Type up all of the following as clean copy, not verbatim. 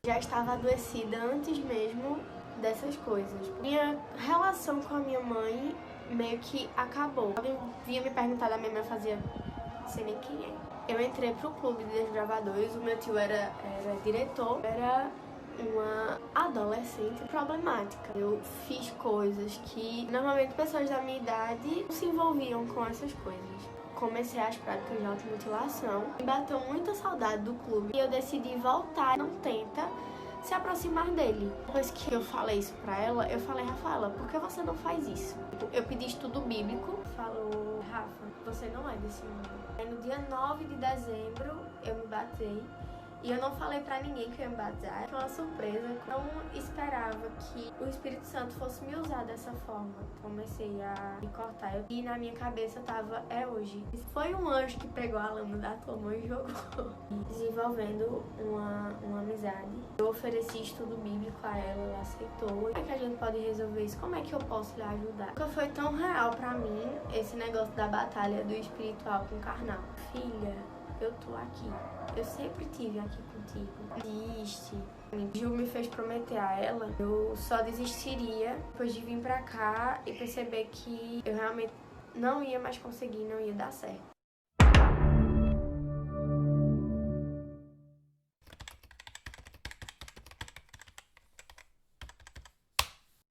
Já estava adoecida antes mesmo dessas coisas. Minha relação com a minha mãe meio que acabou. Alguém vinha me perguntar da minha mãe, eu fazia, não sei nem quem é. Eu entrei pro clube de desbravadores, o meu tio era diretor, era uma adolescente problemática. Eu fiz coisas que normalmente pessoas da minha idade não se envolviam com essas coisas. Comecei as práticas de automutilação, me bateu muita saudade do clube e eu decidi voltar. Não tenta se aproximar dele. Depois que eu falei isso pra ela, eu falei, Rafaela, por que você não faz isso? Eu pedi estudo bíblico, falou, Rafa, você não é desse mundo. Aí no dia 9 de dezembro eu me batei. E eu não falei pra ninguém que eu ia me batizar. Foi uma surpresa. Eu não esperava que o Espírito Santo fosse me usar dessa forma. Comecei a me cortar. E na minha cabeça tava, é hoje. Foi um anjo que pegou a lâmina da tua mão e jogou. Desenvolvendo uma amizade. Eu ofereci estudo bíblico a ela, ela aceitou. Como é que a gente pode resolver isso? Como é que eu posso lhe ajudar? Nunca foi tão real pra mim esse negócio da batalha do espiritual com o carnal. Filha, eu tô aqui. Eu sempre estive aqui contigo. Desiste. Ju me fez prometer a ela, eu só desistiria depois de vir pra cá e perceber que eu realmente não ia mais conseguir, não ia dar certo.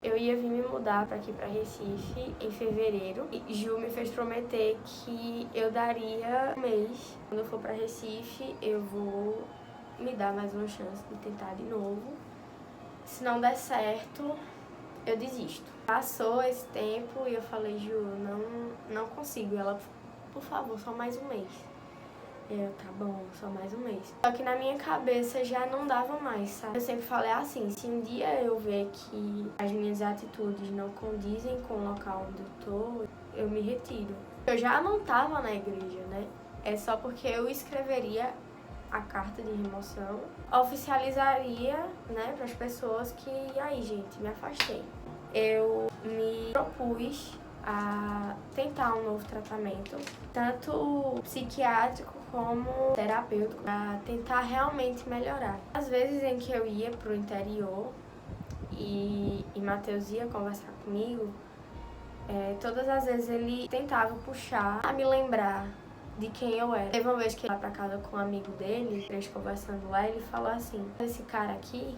Eu ia vir me mudar pra aqui, pra Recife, em fevereiro. E Ju me fez prometer que eu daria um mês. Quando eu for pra Recife, eu vou me dar mais uma chance de tentar de novo. Se não der certo, eu desisto. Passou esse tempo e eu falei, Ju, não consigo. Ela, por favor, só mais um mês. Eu, tá bom, só mais um mês. Só que na minha cabeça já não dava mais, sabe? Eu sempre falei assim, se um dia eu ver que as minhas atitudes não condizem com o local onde eu tô, eu me retiro. Eu já não tava na igreja, né? É só porque eu escreveria a carta de remoção, oficializaria, né, para as pessoas que, e aí, gente, me afastei. Eu me propus a tentar um novo tratamento, tanto psiquiátrico como terapêutico, para tentar realmente melhorar. Às vezes em que eu ia pro interior e Matheus ia conversar comigo, todas as vezes ele tentava puxar a me lembrar de quem eu era. Teve uma vez que ele foi pra casa com um amigo dele, eles conversando lá, ele falou assim, esse cara aqui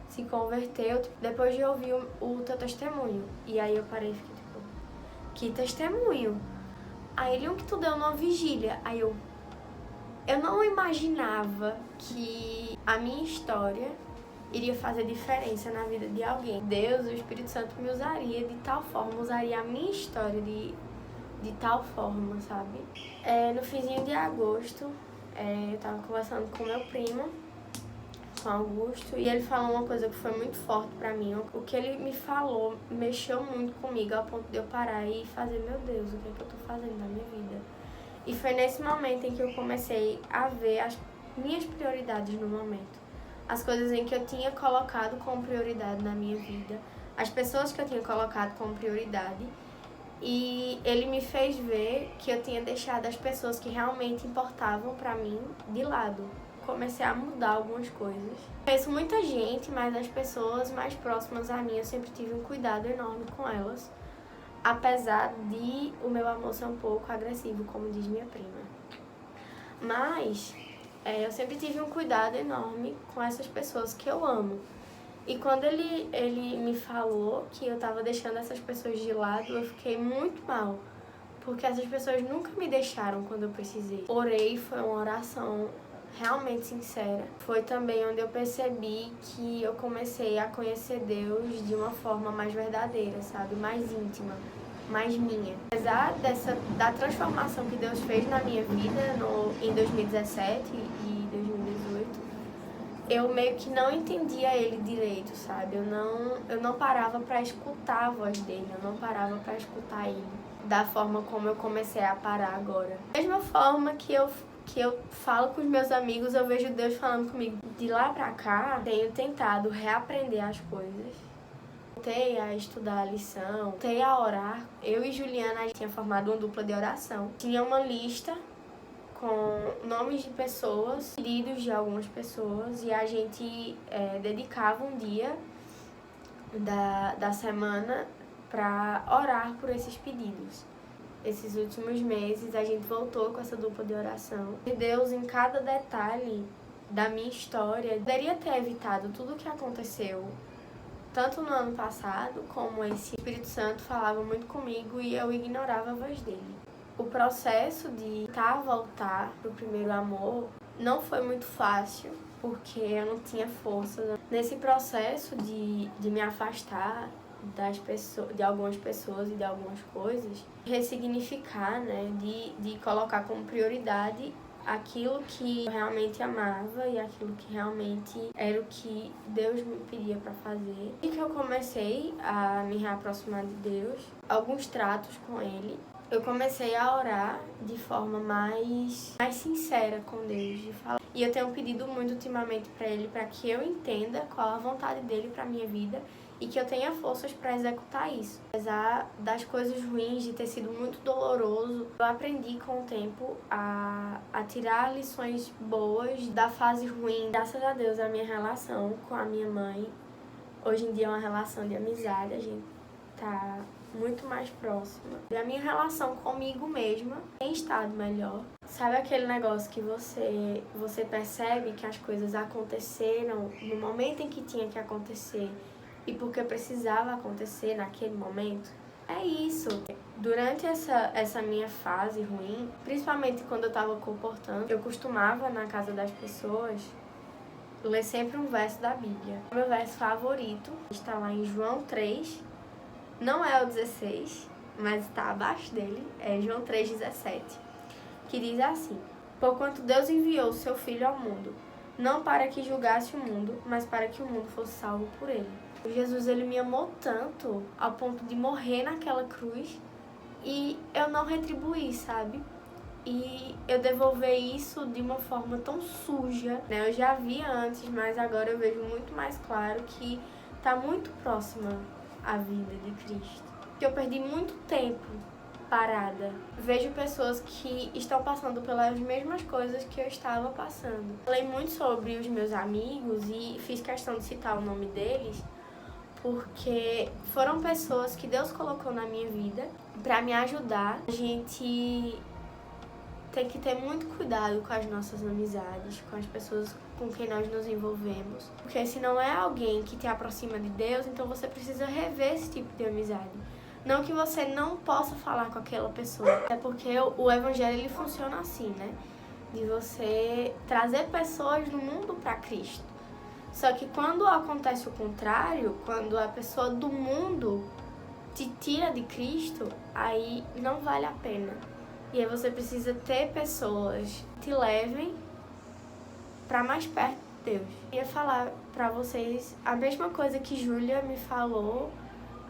se converteu depois de ouvir o teu testemunho. E aí eu parei e fiquei tipo, que testemunho? Aí ele, que tu deu numa vigília. Aí eu não imaginava que a minha história iria fazer diferença na vida de alguém. Deus, o Espírito Santo me usaria de tal forma, usaria a minha história de tal forma, sabe? No finzinho de agosto, eu tava conversando com meu primo, com Augusto, e ele falou uma coisa que foi muito forte pra mim. O que ele me falou mexeu muito comigo, ao ponto de eu parar e fazer, meu Deus, o que é que eu tô fazendo na minha vida? E foi nesse momento em que eu comecei a ver as minhas prioridades no momento. As coisas em que eu tinha colocado como prioridade na minha vida, as pessoas que eu tinha colocado como prioridade. E ele me fez ver que eu tinha deixado as pessoas que realmente importavam pra mim de lado. Comecei a mudar algumas coisas. Conheço muita gente, mas as pessoas mais próximas a mim eu sempre tive um cuidado enorme com elas. Apesar de o meu amor ser um pouco agressivo, como diz minha prima. Mas eu sempre tive um cuidado enorme com essas pessoas que eu amo. E quando ele me falou que eu tava deixando essas pessoas de lado, eu fiquei muito mal. Porque essas pessoas nunca me deixaram quando eu precisei. Orei, foi uma oração realmente sincera. Foi também onde eu percebi que eu comecei a conhecer Deus de uma forma mais verdadeira, sabe? Mais íntima, mais minha. Apesar da transformação que Deus fez na minha vida em 2017 e 2018, eu meio que não entendia ele direito, sabe? Eu não parava pra escutar a voz dele, eu não parava pra escutar ele da forma como eu comecei a parar agora. Da mesma forma que eu falo com os meus amigos, eu vejo Deus falando comigo. De lá pra cá, tenho tentado reaprender as coisas. Voltei a estudar a lição, voltei a orar. Eu e Juliana, a gente tinha formado uma dupla de oração. Tinha uma lista com nomes de pessoas, pedidos de algumas pessoas, e a gente dedicava um dia da semana para orar por esses pedidos. Esses últimos meses a gente voltou com essa dupla de oração. Deus, em cada detalhe da minha história, poderia ter evitado tudo o que aconteceu, tanto no ano passado, como esse Espírito Santo falava muito comigo e eu ignorava a voz dele. O processo de voltar pro primeiro amor não foi muito fácil, porque eu não tinha força. Nesse processo de me afastar das pessoas, de algumas pessoas e de algumas coisas, ressignificar, né, de colocar como prioridade aquilo que eu realmente amava e aquilo que realmente era o que Deus me pedia para fazer. E que eu comecei a me reaproximar de Deus, alguns tratos com Ele. Eu comecei a orar de forma mais sincera com Deus, de falar. E eu tenho pedido muito ultimamente para Ele, para que eu entenda qual a vontade dele para minha vida e que eu tenha forças para executar isso. Apesar das coisas ruins, de ter sido muito doloroso, eu aprendi com o tempo a tirar lições boas da fase ruim. Graças a Deus, a minha relação com a minha mãe, hoje em dia é uma relação de amizade, a gente tá muito mais próxima. E a minha relação comigo mesma tem estado melhor. Sabe aquele negócio que você percebe que as coisas aconteceram no momento em que tinha que acontecer e porque precisava acontecer naquele momento? É isso. Durante essa minha fase ruim, principalmente quando eu estava comportando, eu costumava, na casa das pessoas, ler sempre um verso da Bíblia. O meu verso favorito está lá em João 3, não é o 16, mas está abaixo dele, é João 3,17, que diz assim: porquanto Deus enviou o seu Filho ao mundo, não para que julgasse o mundo, mas para que o mundo fosse salvo por ele. Jesus, ele me amou tanto ao ponto de morrer naquela cruz e eu não retribuí, sabe? E eu devolver isso de uma forma tão suja, né? Eu já via antes, mas agora eu vejo muito mais claro que tá muito próxima a vida de Cristo. Que eu perdi muito tempo parada. Vejo pessoas que estão passando pelas mesmas coisas que eu estava passando. Falei muito sobre os meus amigos e fiz questão de citar o nome deles, porque foram pessoas que Deus colocou na minha vida para me ajudar. A gente tem que ter muito cuidado com as nossas amizades, com as pessoas com quem nós nos envolvemos. Porque se não é alguém que te aproxima de Deus, então você precisa rever esse tipo de amizade. Não que você não possa falar com aquela pessoa. É porque o evangelho ele funciona assim, né? De você trazer pessoas do mundo para Cristo. Só que quando acontece o contrário, quando a pessoa do mundo te tira de Cristo, aí não vale a pena. E aí você precisa ter pessoas que te levem para mais perto de Deus. Eu ia falar para vocês a mesma coisa que Júlia me falou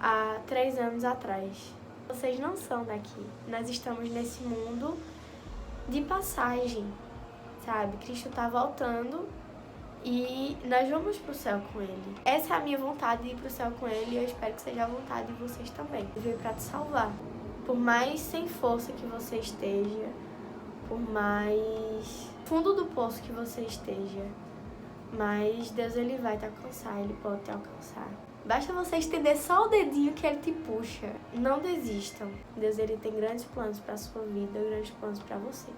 há 3 anos atrás. Vocês não são daqui. Nós estamos nesse mundo de passagem, sabe? Cristo está voltando e nós vamos pro céu com Ele. Essa é a minha vontade de ir pro céu com Ele e eu espero que seja a vontade de vocês também. Ele veio para te salvar. Por mais sem força que você esteja, por mais fundo do poço que você esteja, mas Deus ele vai te alcançar, Ele pode te alcançar. Basta você estender só o dedinho que Ele te puxa. Não desistam. Deus ele tem grandes planos para a sua vida, grandes planos para você.